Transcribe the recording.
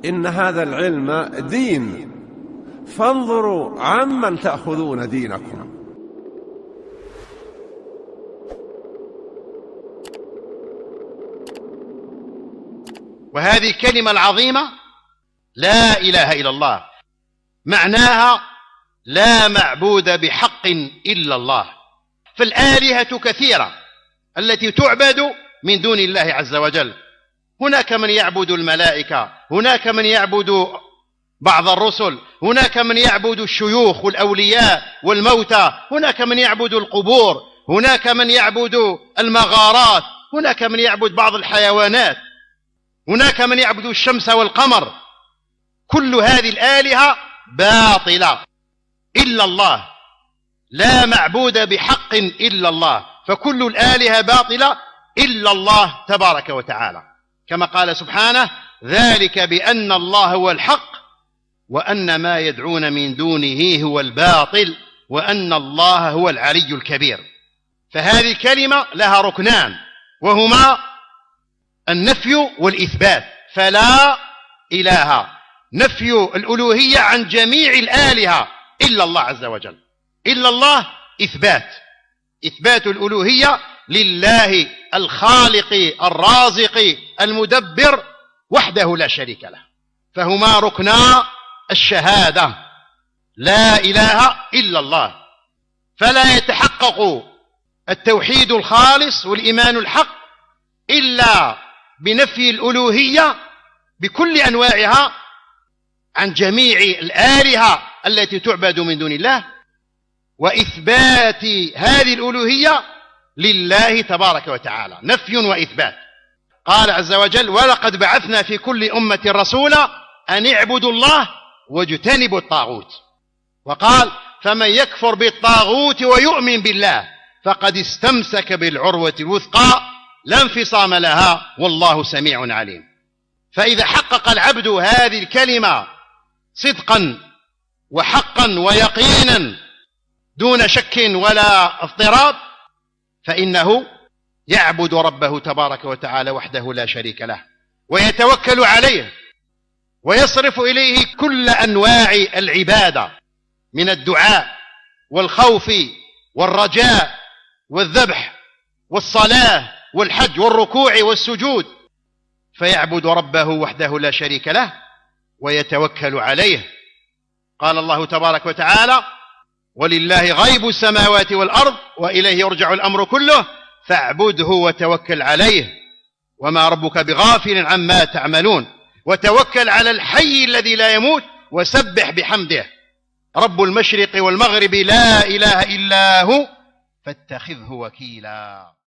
إن هذا العلم دين، فانظروا عمن تأخذون دينكم. وهذه الكلمة العظيمة لا إله إلا الله معناها لا معبود بحق إلا الله. فالآلهة كثيرة التي تعبد من دون الله عز وجل. هناك من يعبد الملائكة، هناك من يعبد بعض الرسل، هناك من يعبد الشيوخ والأولياء والموتى، هناك من يعبد القبور، هناك من يعبد المغارات، هناك من يعبد بعض الحيوانات، هناك من يعبد الشمس والقمر. كل هذه الآلهة باطلة إلا الله، لا معبود بحق إلا الله. فكل الآلهة باطلة إلا الله تبارك وتعالى، كما قال سبحانه: ذلك بأن الله هو الحق وأن ما يدعون من دونه هو الباطل وأن الله هو العلي الكبير. فهذه الكلمة لها ركنان، وهما النفي والإثبات. فلا إله، نفي الألوهية عن جميع الآلهة إلا الله عز وجل. إلا الله إثبات الألوهية لله الخالق الرازق المدبر وحده لا شريك له. فهما ركنا الشهادة، لا إله إلا الله. فلا يتحقق التوحيد الخالص والإيمان الحق إلا بنفي الألوهية بكل أنواعها عن جميع الآلهة التي تعبد من دون الله، وإثبات هذه الألوهية لله تبارك وتعالى، نفي وإثبات. قال عز وجل: ولقد بعثنا في كل أمة رسولا أن اعبدوا الله واجتنبوا الطاغوت. وقال: فمن يكفر بالطاغوت ويؤمن بالله فقد استمسك بالعروة الوثقى لا انفصام لها والله سميع عليم. فإذا حقق العبد هذه الكلمة صدقا وحقا ويقينا دون شك ولا اضطراب، فإنه يعبد ربه تبارك وتعالى وحده لا شريك له، ويتوكل عليه، ويصرف إليه كل أنواع العبادة من الدعاء والخوف والرجاء والذبح والصلاة والحج والركوع والسجود، فيعبد ربه وحده لا شريك له ويتوكل عليه. قال الله تبارك وتعالى: ولله غيب السماوات والأرض وإليه يرجع الأمر كله فاعبده وتوكل عليه وما ربك بغافل عما تعملون. وتوكل على الحي الذي لا يموت وسبح بحمده، رب المشرق والمغرب لا إله إلا هو فاتخذه وكيلا.